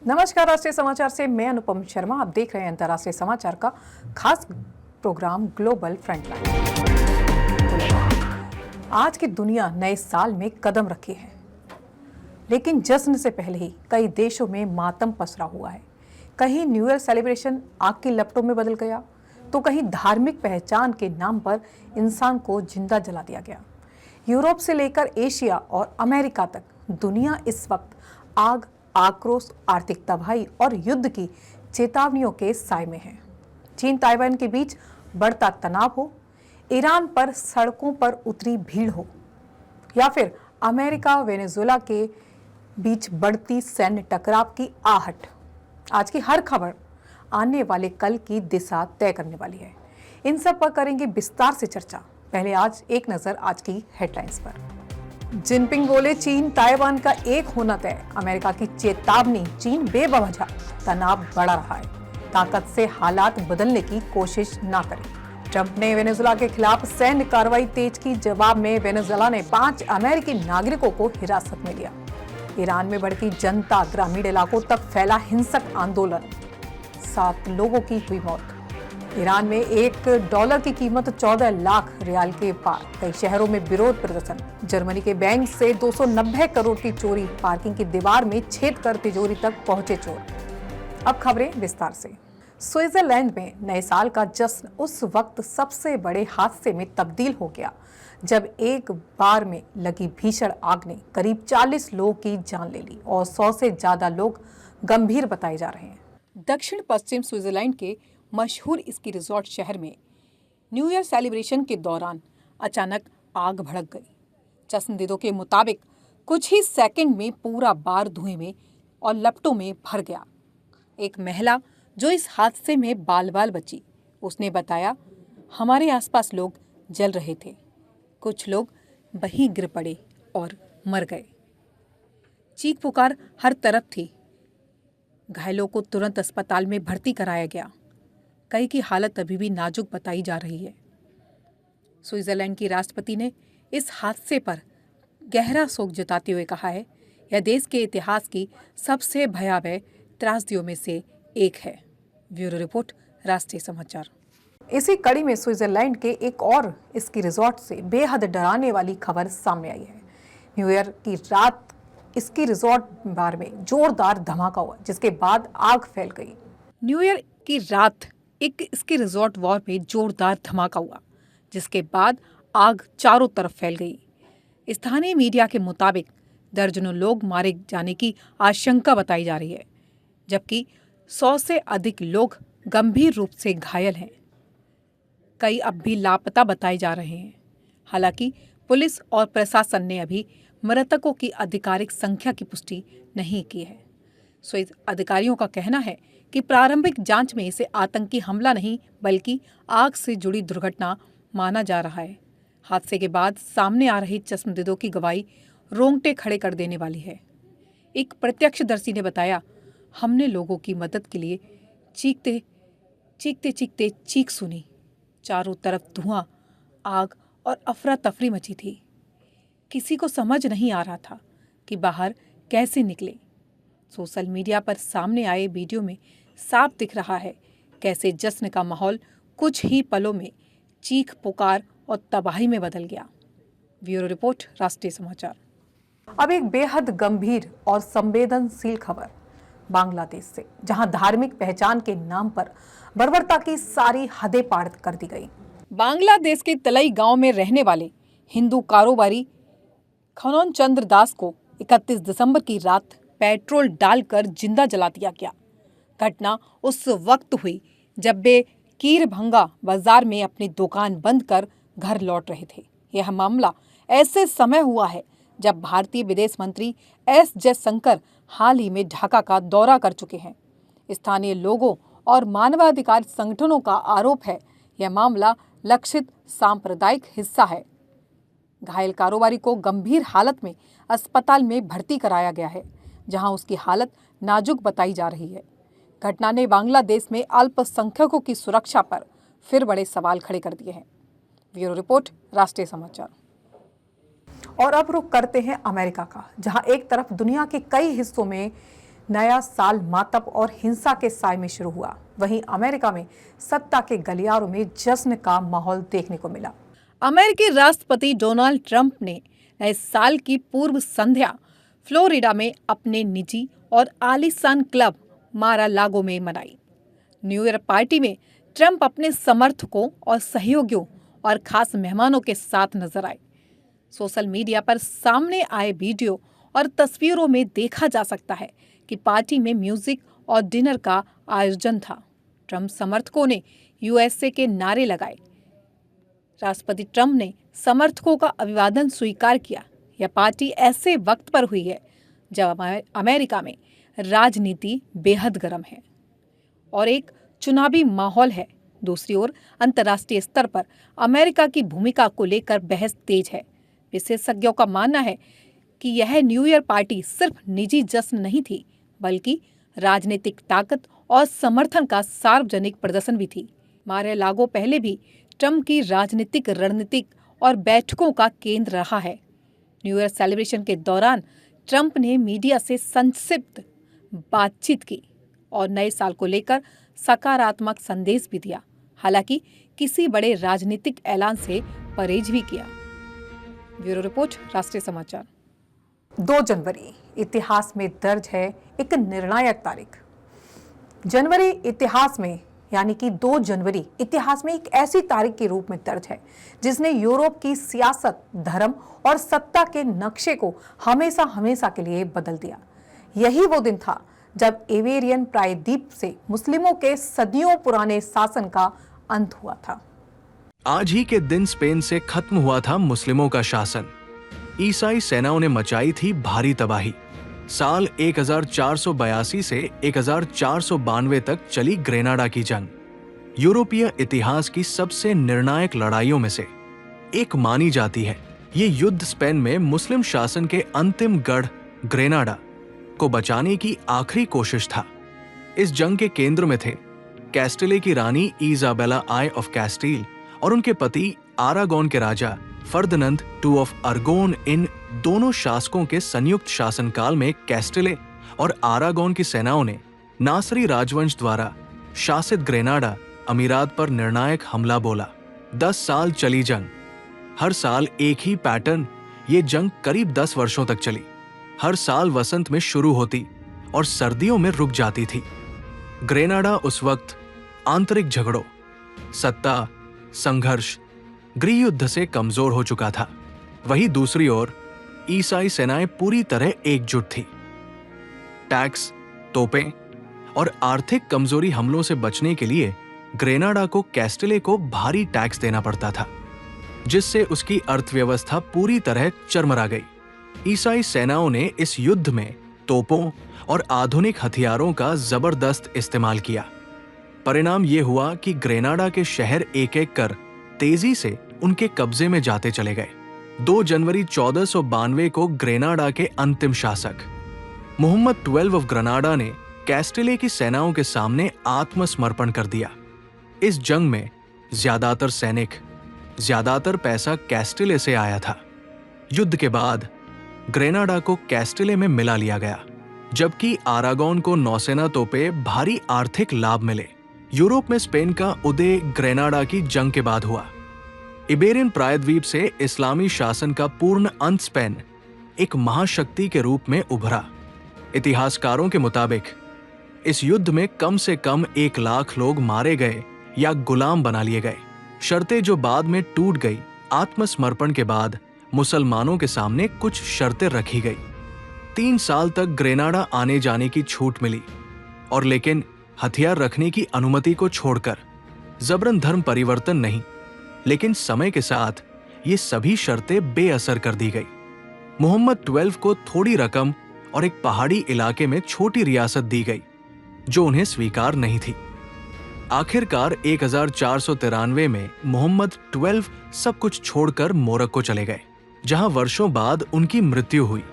नमस्कार। राष्ट्रीय समाचार से मैं अनुपम शर्मा। आप देख रहे हैं अंतर्राष्ट्रीय समाचार का खास प्रोग्राम ग्लोबल फ्रंटलाइन। आज की दुनिया नए साल में कदम रखे है, लेकिन जश्न से पहले ही कई देशों में मातम पसरा हुआ है। कहीं न्यू ईयर सेलिब्रेशन आग की लपटों में बदल गया, तो कहीं धार्मिक पहचान के नाम पर इंसान को जिंदा जला दिया गया। यूरोप से लेकर एशिया और अमेरिका तक दुनिया इस वक्त आग, आक्रोश, आर्थिक तबाही और युद्ध की चेतावनियों के साए में है। चीन ताइवान के बीच बढ़ता तनाव हो, ईरान पर सड़कों पर उतरी भीड़ हो, या फिर अमेरिका वेनेजुएला के बीच बढ़ती सैन्य टकराव की आहट, आज की हर खबर आने वाले कल की दिशा तय करने वाली है। इन सब पर करेंगे विस्तार से चर्चा। पहले आज एक नजर आज की हेडलाइंस पर। जिनपिंग बोले चीन ताइवान का एक होना तय। अमेरिका की चेतावनी, चीन बेवजह तनाव बढ़ा रहा है, ताकत से हालात बदलने की कोशिश ना करें। ट्रंप ने वेनेजुएला के खिलाफ सैन्य कार्रवाई तेज की। जवाब में वेनेजुएला ने 5 अमेरिकी नागरिकों को हिरासत में लिया। ईरान में बढ़ती जनता, ग्रामीण इलाकों तक फैला हिंसक आंदोलन, 7 लोगों की हुई मौत। ईरान में $1 की कीमत 14 लाख रियाल के पार। कई शहरों में विरोध प्रदर्शन। जर्मनी के बैंक से 290 करोड़ की चोरी। पार्किंग की दीवार में छेद कर तिजोरी तक पहुंचे चोर। अब खबरें विस्तार से। स्विट्जरलैंड में नए साल का जश्न उस वक्त सबसे बड़े हादसे में तब्दील हो गया जब एक बार में लगी भीषण आग ने करीब 40 लोगों की जान ले ली और 100 से ज्यादा लोग गंभीर बताए जा रहे हैं। दक्षिण पश्चिम स्विट्जरलैंड के मशहूर स्की रिजॉर्ट शहर में न्यू ईयर सेलिब्रेशन के दौरान अचानक आग भड़क गई। चश्मदीदों के मुताबिक कुछ ही सेकंड में पूरा बार धुएं में और लपटों में भर गया। एक महिला जो इस हादसे में बाल बाल बची, उसने बताया, हमारे आसपास लोग जल रहे थे, कुछ लोग वहीं गिर पड़े और मर गए। चीख पुकार हर तरफ थी। घायलों को तुरंत अस्पताल में भर्ती कराया गया। कई की हालत अभी भी नाजुक बताई जा रही है। स्विट्जरलैंड की राष्ट्रपति ने इस हादसे पर गहरा शोक जताते हुए कहा है, यह देश के इतिहास की सबसे भयावह त्रासदियों में से एक है। ब्यूरो रिपोर्ट, राष्ट्रीय समाचार। इसी कड़ी में स्विट्जरलैंड के एक और स्की रिजॉर्ट से बेहद डराने वाली खबर सामने आई है। न्यू ईयर की रात स्की रिजॉर्ट बार में जोरदार धमाका हुआ, जिसके बाद आग फैल गई। न्यू ईयर की रात एक स्की रिजॉर्ट वॉर में जोरदार धमाका हुआ, जिसके बाद आग चारों तरफ फैल गई। स्थानीय मीडिया के मुताबिक दर्जनों लोग मारे जाने की आशंका बताई जा रही है, जबकि 100 से अधिक लोग गंभीर रूप से घायल हैं। कई अब भी लापता बताए जा रहे हैं। हालांकि पुलिस और प्रशासन ने अभी मृतकों की आधिकारिक संख्या की पुष्टि नहीं की है। स्विस अधिकारियों का कहना है कि प्रारंभिक जांच में इसे आतंकी हमला नहीं बल्कि आग से जुड़ी दुर्घटना माना जा रहा है। हादसे के बाद सामने आ रही चश्मदीदों की गवाही रोंगटे खड़े कर देने वाली है। एक प्रत्यक्षदर्शी ने बताया, हमने लोगों की मदद के लिए चीखते चीखते चीख सुनी। चारों तरफ धुआं, आग और अफरा तफरी मची थी। किसी को समझ नहीं आ रहा था कि बाहर कैसे निकले। सोशल मीडिया पर सामने आए वीडियो में साफ दिख रहा है कैसे जश्न का माहौल कुछ ही पलों में चीख पुकार और तबाही में बदल गया। ब्यूरो रिपोर्ट, राष्ट्रीय समाचार। अब एक बेहद गंभीर और संवेदनशील खबर बांग्लादेश से, जहां धार्मिक पहचान के नाम पर बर्बरता की सारी हदें पार कर दी गई। बांग्लादेश के तलई गांव में रहने वाले हिंदू कारोबारी खनौन चंद्र दास को 31 दिसंबर की रात पेट्रोल डालकर जिंदा जला दिया गया। घटना उस वक्त हुई जब वे कीरभंगा बाजार में अपनी दुकान बंद कर घर लौट रहे थे। यह मामला ऐसे समय हुआ है जब भारतीय विदेश मंत्री एस जयशंकर हाल ही में ढाका का दौरा कर चुके हैं। स्थानीय लोगों और मानवाधिकार संगठनों का आरोप है यह मामला लक्षित सांप्रदायिक हिस्सा है। घायल कारोबारी को गंभीर हालत में अस्पताल में भर्ती कराया गया है, जहां उसकी हालत नाजुक बताई जा रही है। घटना ने बांग्लादेश में अल्पसंख्यकों की सुरक्षा पर फिर बड़े सवाल खड़े कर दिए हैं। ब्यूरो रिपोर्ट, राष्ट्रीय समाचार। और अब रुख करते हैं अमेरिका का, जहां एक तरफ दुनिया के कई हिस्सों में नया साल मातम और हिंसा के साए में शुरू हुआ। वहीं अमेरिका में सत्ता के गलियारों में जश्न का माहौल देखने को मिला। अमेरिकी राष्ट्रपति डोनाल्ड ट्रंप ने नए साल की पूर्व संध्या फ्लोरिडा में अपने निजी और आलीशान क्लब मार-आ-लागो में मनाई। न्यू ईयर पार्टी में ट्रंप अपने समर्थकों और सहयोगियों और खास मेहमानों के साथ नजर आए। सोशल मीडिया पर सामने आए वीडियो और तस्वीरों में देखा जा सकता है कि पार्टी में म्यूजिक और डिनर का आयोजन था। ट्रंप समर्थकों ने यूएसए के नारे लगाए। राष्ट्रपति ट्रंप ने समर्थकों का अभिवादन स्वीकार किया। यह पार्टी ऐसे वक्त पर हुई है जब अमेरिका में राजनीति बेहद गर्म है और एक चुनावी माहौल है। दूसरी ओर अंतर्राष्ट्रीय स्तर पर अमेरिका की भूमिका को लेकर बहस तेज है। विशेषज्ञों का मानना है कि यह न्यू ईयर पार्टी सिर्फ निजी जश्न नहीं थी, बल्कि राजनीतिक ताकत और समर्थन का सार्वजनिक प्रदर्शन भी थी। मार-आ-लागो पहले भी ट्रंप की राजनीतिक रणनीतिक और बैठकों का केंद्र रहा है। न्यू ईयर सेलिब्रेशन के दौरान ट्रंप ने मीडिया से संक्षिप्त बातचीत की और नए साल को लेकर सकारात्मक संदेश भी दिया। हालांकि किसी बड़े राजनीतिक ऐलान से परहेज भी किया। ब्यूरो रिपोर्ट, राष्ट्रीय समाचार। 2 जनवरी इतिहास में दर्ज है एक निर्णायक तारीख। जनवरी इतिहास में यानी कि 2 जनवरी इतिहास में एक ऐसी तारीख के रूप में दर्ज है जिसने यूरोप की सियासत, धर्म और सत्ता के नक्शे को हमेशा हमेशा के लिए बदल दिया। यही वो दिन था जब इबेरियन प्रायद्वीप से मुस्लिमों के सदियों पुराने शासन का अंत हुआ था। आज ही के दिन स्पेन से खत्म हुआ था मुस्लिमों का शासन। ईसाई सेनाओं ने मचाई थी भारी तबाही। साल 1482 से 1492 तक चली ग्रेनाडा की जंग यूरोपीय इतिहास की सबसे निर्णायक लड़ाइयों में से एक मानी जाती है। ये युद्ध स्पेन में मुस्लिम शासन के अंतिम गढ़ ग्रेनाडा को बचाने की आखिरी कोशिश था। इस जंग के केंद्र में थे कैस्टिले की रानी इजाबेला आई ऑफ कैस्टिल और उनके पति आरागोन के राजा फर्दिनांड II ऑफ अरगोन। इन दोनों शासकों के संयुक्त शासनकाल में कैस्टिले और आरागोन की सेनाओं ने नासरी राजवंश द्वारा शासित ग्रेनाडा अमीरात पर निर्णायक हमला बोला। 10 साल चली जंग। हर साल एक ही पैटर्न। ये जंग करीब 10 वर्षों तक चली। हर साल वसंत में शुरू होती और सर्दियों में रुक जाती थी। ग्रेनाडा उस वक्त आंतरिक झगड़ों, सत्ता, संघर्ष, गृह युद्ध से कमजोर हो चुका था। वहीं दूसरी ओर ईसाई सेनाएं पूरी तरह एकजुट थी। टैक्स, तोपें और आर्थिक कमजोरी हमलों से बचने के लिए ग्रेनाडा को कैस्टिले को भारी टैक्स देना पड़ता था, जिससे उसकी अर्थव्यवस्था पूरी तरह चरमरा गई। ईसाई सेनाओं ने इस युद्ध में तोपों और आधुनिक हथियारों का जबरदस्त इस्तेमाल किया। परिणाम ये हुआ कि ग्रेनाडा के शहर एक एक कर तेजी से उनके कब्जे में जाते चले गए। 2 जनवरी 1492 को ग्रेनाडा के अंतिम शासक मोहम्मद 12 ऑफ ग्रेनाडा ने कैस्टिले की सेनाओं के सामने आत्मसमर्पण कर दिया। इस जंग में ज्यादातर सैनिक, ज्यादातर पैसा कैस्टिले से आया था। युद्ध के बाद ग्रेनाडा को कैस्टिले में मिला लिया गया, जबकि आरागोन को नौसेना तोपे भारी आर्थिक लाभ मिले। यूरोप में स्पेन का उदय ग्रेनाडा की जंग के बाद हुआ। इबेरियन प्रायद्वीप से इस्लामी शासन का पूर्ण अंत स्पेन एक महाशक्ति के रूप में उभरा। इतिहासकारों के मुताबिक इस युद्ध में कम से कम 1 लाख लोग मारे गए या गुलाम बना लिए गए। शर्तें जो बाद में टूट गई। आत्मसमर्पण के बाद मुसलमानों के सामने कुछ शर्तें रखी गई। 3 साल तक ग्रेनाडा आने जाने की छूट मिली और लेकिन हथियार रखने की अनुमति को छोड़कर। जबरन धर्म परिवर्तन नहीं, लेकिन समय के साथ ये सभी शर्तें बेअसर कर दी गई। मोहम्मद 12 को थोड़ी रकम और एक पहाड़ी इलाके में छोटी रियासत दी गई, जो उन्हें स्वीकार नहीं थी। आखिरकार 1493 में मोहम्मद 12 सब कुछ छोड़कर मोरक्को चले गए, जहां वर्षों बाद उनकी मृत्यु हुई।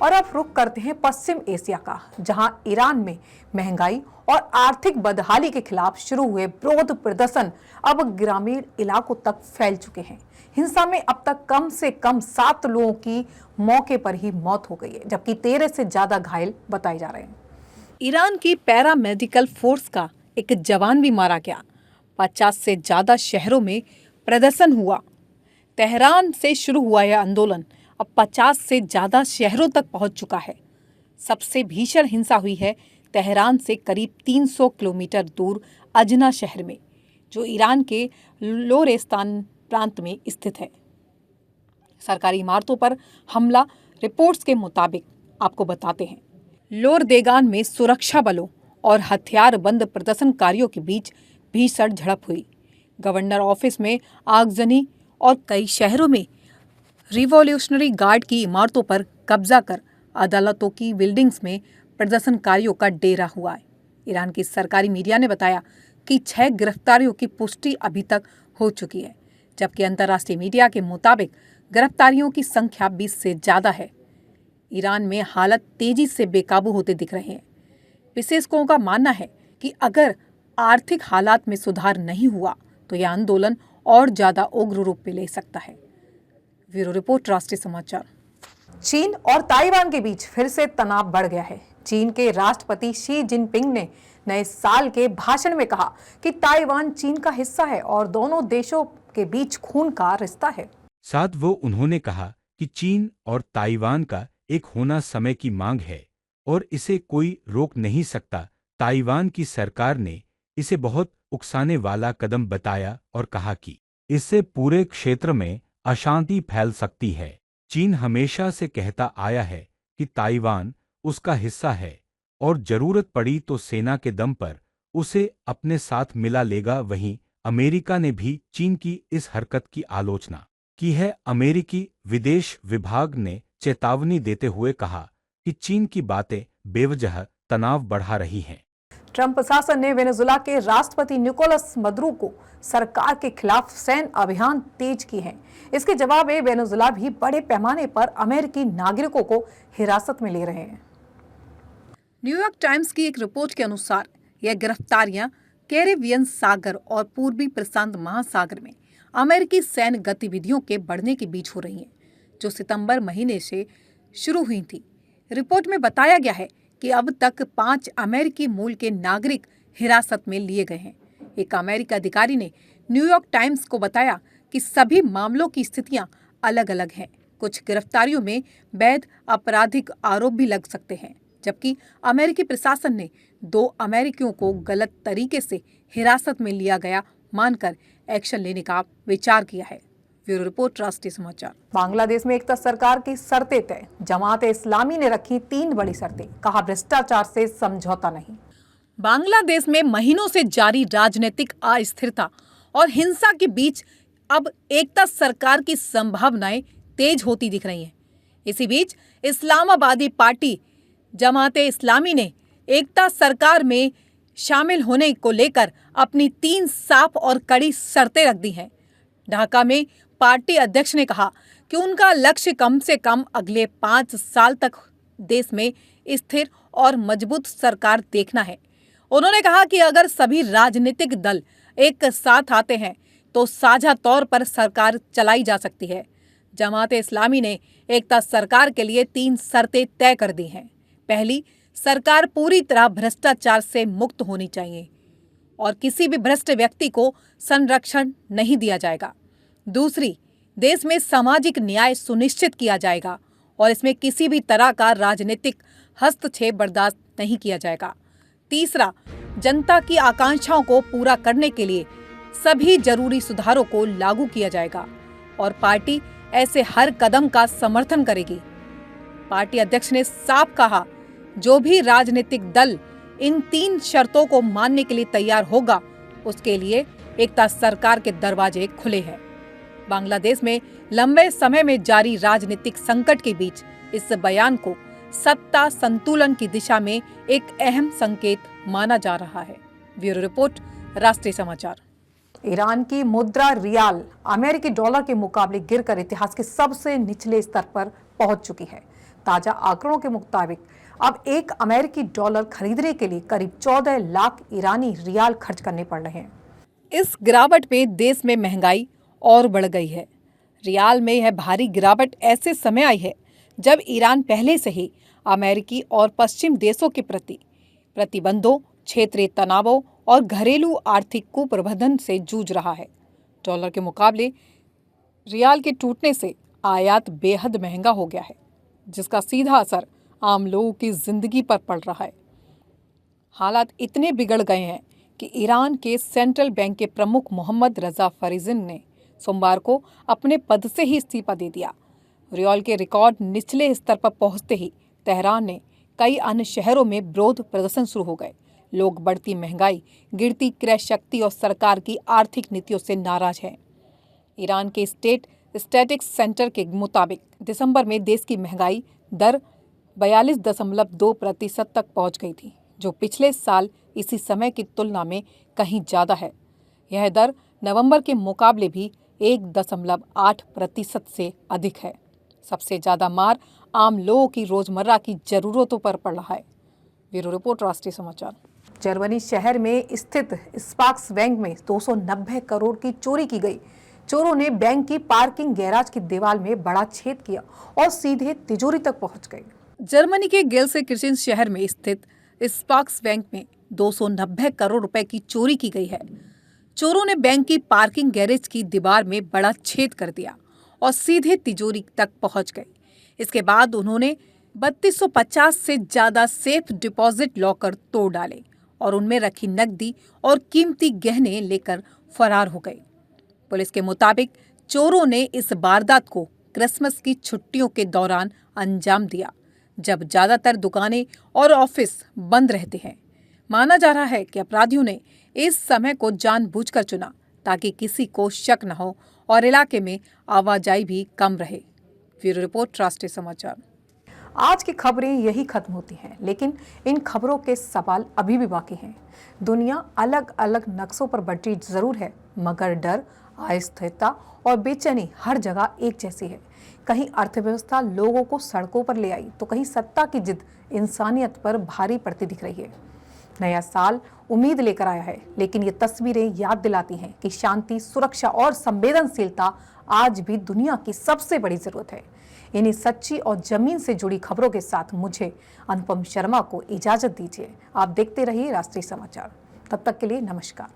और अब रुख करते हैं पश्चिम एशिया का, जहां ईरान में महंगाई और आर्थिक बदहाली के खिलाफ शुरू हुए विरोध प्रदर्शन अब ग्रामीण इलाकों तक फैल चुके हैं। हिंसा में अब तक कम से कम 7 लोगों की मौके पर ही मौत हो गई है, जबकि 13 से ज्यादा घायल बताए जा रहे हैं। ईरान की पैरामेडिकल फोर्स का एक जवान भी मारा गया। 50 से ज्यादा शहरों में प्रदर्शन हुआ। तेहरान से शुरू हुआ यह आंदोलन अब 50 से ज्यादा शहरों तक पहुंच चुका है। सबसे भीषण हिंसा हुई है तेहरान से करीब 300 किलोमीटर दूर अजना शहर में, जो ईरान के लोरेस्तान प्रांत में स्थित है। सरकारी इमारतों पर हमला, रिपोर्ट्स के मुताबिक आपको बताते हैं। लोरदेगान में सुरक्षा बलों और हथियारबंद प्रदर्शनकारियों के बीच भीषण झड़प हुई। गवर्नर ऑफिस में आगजनी और कई शहरों में रिवॉल्यूशनरी गार्ड की इमारतों पर कब्जा कर अदालतों की बिल्डिंग्स में प्रदर्शनकारियों का डेरा हुआ है। ईरान की सरकारी मीडिया ने बताया कि 6 गिरफ्तारियों की पुष्टि अभी तक हो चुकी है, जबकि अंतर्राष्ट्रीय मीडिया के मुताबिक गिरफ्तारियों की संख्या 20 से ज्यादा है। ईरान में हालत तेजी से बेकाबू होते दिख रहे हैं। विशेषज्ञों का मानना है कि अगर आर्थिक हालात में सुधार नहीं हुआ तो यह आंदोलन और ज्यादा उग्र रूप ले सकता है। ब्यूरो रिपोर्ट, राष्ट्रीय समाचार। चीन और ताइवान के बीच फिर से तनाव बढ़ गया है। चीन के राष्ट्रपति शी जिनपिंग ने नए साल के भाषण में कहा कि ताइवान चीन का हिस्सा है और दोनों देशों के बीच खून का रिश्ता है। साथ वो उन्होंने कहा कि चीन और ताइवान का एक होना समय की मांग है और इसे कोई रोक नहीं सकता। ताइवान की सरकार ने इसे बहुत उकसाने वाला कदम बताया और कहा कि इससे पूरे क्षेत्र में अशांति फैल सकती है। चीन हमेशा से कहता आया है कि ताइवान उसका हिस्सा है और जरूरत पड़ी तो सेना के दम पर उसे अपने साथ मिला लेगा। वहीं अमेरिका ने भी चीन की इस हरकत की आलोचना की है। अमेरिकी विदेश विभाग ने चेतावनी देते हुए कहा कि चीन की बातें बेवजह तनाव बढ़ा रही हैं। ट्रंप प्रशासन ने वेनेजुला के राष्ट्रपति निकोलस मदुरो को सरकार के खिलाफ सैन्य अभियान तेज की है। इसके जवाब में वेनेजुला भी बड़े पैमाने पर अमेरिकी नागरिकों को हिरासत में ले रहे हैं। न्यूयॉर्क टाइम्स की एक रिपोर्ट के अनुसार यह गिरफ्तारियां कैरेबियन सागर और पूर्वी प्रशांत महासागर में अमेरिकी सैन्य गतिविधियों के बढ़ने के बीच हो रही हैं, जो सितंबर महीने से शुरू हुई थी। रिपोर्ट में बताया गया है कि अब तक 5 अमेरिकी मूल के नागरिक हिरासत में लिए गए हैं। एक अमेरिकी अधिकारी ने न्यूयॉर्क टाइम्स को बताया कि सभी मामलों की स्थितियां अलग अलग हैं। कुछ गिरफ्तारियों में वैध आपराधिक आरोप भी लग सकते हैं, जबकि अमेरिकी प्रशासन ने 2 अमेरिकियों को गलत तरीके से हिरासत में लिया गया मानकर एक्शन लेने का विचार किया है। ब्यूरो रिपोर्ट, राष्ट्रीय समाचार। बांग्लादेश में एकता सरकार की शर्तें तय। जमात इस्लामी ने रखी 3 बड़ी शर्तें, कहा भ्रष्टाचार से समझौता नहीं। बांग्लादेश में महीनों से जारी राजनीतिक अस्थिरता और हिंसा के बीच अब एकता सरकार की संभावनाएं तेज होती दिख रही हैं। इसी बीच इस्लामाबादी पार्टी जमाते इस्लामी ने एकता सरकार में शामिल होने को लेकर अपनी 3 साफ और कड़ी शर्तें रख दी हैं। ढाका में पार्टी अध्यक्ष ने कहा कि उनका लक्ष्य कम से कम अगले 5 साल तक देश में स्थिर और मजबूत सरकार देखना है। उन्होंने कहा कि अगर सभी राजनीतिक दल एक साथ आते हैं तो साझा तौर पर सरकार चलाई जा सकती है। जमात इस्लामी ने एकता सरकार के लिए 3 शर्तें तय कर दी हैं। पहली, सरकार पूरी तरह भ्रष्टाचार से मुक्त होनी चाहिए और किसी भी भ्रष्ट व्यक्ति को संरक्षण नहीं दिया जाएगा। दूसरी, देश में सामाजिक न्याय सुनिश्चित किया जाएगा और इसमें किसी भी तरह का राजनीतिक हस्तक्षेप बर्दाश्त नहीं किया जाएगा। तीसरा, जनता की आकांक्षाओं को पूरा करने के लिए सभी जरूरी सुधारों को लागू किया जाएगा और पार्टी ऐसे हर कदम का समर्थन करेगी। पार्टी अध्यक्ष ने साफ कहा, जो भी राजनीतिक दल इन 3 शर्तों को मानने के लिए तैयार होगा, उसके लिए एकता सरकार के दरवाजे खुले हैं। बांग्लादेश में लंबे समय में जारी राजनीतिक संकट के बीच इस बयान को सत्ता संतुलन की दिशा में एक अहम संकेत माना जा रहा है। ब्यूरो रिपोर्ट, राष्ट्रीय समाचार। ईरान की मुद्रा रियाल अमेरिकी डॉलर के मुकाबले गिरकर इतिहास के सबसे निचले स्तर पर पहुंच चुकी है। ताजा आंकड़ों के मुताबिक अब 1 अमेरिकी डॉलर खरीदने के लिए करीब 14 लाख ईरानी रियाल खर्च करने पड़ रहे हैं। इस गिरावट में देश में महंगाई और बढ़ गई है। रियाल में यह भारी गिरावट ऐसे समय आई है जब ईरान पहले से ही अमेरिकी और पश्चिम देशों के प्रति प्रतिबंधों, क्षेत्रीय तनावों और घरेलू आर्थिक कुप्रबंधन से जूझ रहा है। डॉलर के मुकाबले रियाल के टूटने से आयात बेहद महंगा हो गया है, जिसका सीधा असर आम लोगों की जिंदगी पर पड़ रहा है। हालात इतने बिगड़ गए हैं कि ईरान के सेंट्रल बैंक के प्रमुख मोहम्मद रजा फरीजिन ने सोमवार को अपने पद से ही इस्तीफा दे दिया। रियाल के रिकॉर्ड निचले स्तर पर पहुंचते ही तेहरान ने कई अन्य शहरों में विरोध प्रदर्शन शुरू हो गए। लोग बढ़ती महंगाई, गिरती क्रय शक्ति और सरकार की आर्थिक नीतियों से नाराज हैं। ईरान के स्टेट स्टैटिस्टिक्स सेंटर के मुताबिक दिसंबर में देश की महंगाई दर 42.2% तक पहुंच गई थी, जो पिछले साल इसी समय की तुलना में कहीं ज़्यादा है। यह दर नवंबर के मुकाबले भी 1.8% से अधिक है। सबसे ज़्यादा मार आम लोगों की रोजमर्रा की जरूरतों पर पड़ रहा है। ब्यूरो रिपोर्ट, राष्ट्रीय समाचार। जर्मनी शहर में स्थित स्पार्क्स बैंक में 290 करोड़ की चोरी की गई। चोरों ने बैंक की पार्किंग गैराज की दीवार में बड़ा छेद किया और सीधे तिजोरी तक पहुंच गए। जर्मनी के गेल्सेकिर्चेन शहर में स्थित स्पार्क्स बैंक में 290 करोड़ रुपए की चोरी की गई है। चोरों ने बैंक की पार्किंग गैरेज की दीवार में बड़ा छेद कर दिया और सीधे तिजोरी तक पहुंच गए। इसके बाद उन्होंने 3250 से ज्यादा सेफ डिपॉजिट लॉकर तोड़ डाले और उनमें रखी नकदी और कीमती गहने लेकर फरार हो गए। पुलिस के मुताबिक चोरों ने इस वारदात को क्रिसमस की छुट्टियों के दौरान अंजाम दिया, जब ज्यादातर दुकानें और ऑफिस बंद रहते हैं। माना जा रहा है कि अपराधियों ने इस समय को जानबूझकर चुना ताकि किसी को शक न हो और इलाके में आवाजाही भी कम रहे। ब्यूरो रिपोर्ट, राष्ट्रीय समाचार। आज की खबरें यही खत्म होती हैं, लेकिन इन खबरों के सवाल अभी भी बाकी हैं। दुनिया अलग अलग नक्शों पर बंटी जरूर है, मगर डर, अस्थिरता और बेचैनी हर जगह एक जैसी है। कहीं अर्थव्यवस्था लोगों को सड़कों पर ले आई, तो कहीं सत्ता की जिद इंसानियत पर भारी पड़ती दिख रही है। नया साल उम्मीद लेकर आया है, लेकिन ये तस्वीरें याद दिलाती हैं कि शांति, सुरक्षा और संवेदनशीलता आज भी दुनिया की सबसे बड़ी जरूरत है। इन्हीं सच्ची और जमीन से जुड़ी खबरों के साथ मुझे अनुपम शर्मा को इजाजत दीजिए। आप देखते रहिए राष्ट्रीय समाचार। तब तक के लिए नमस्कार।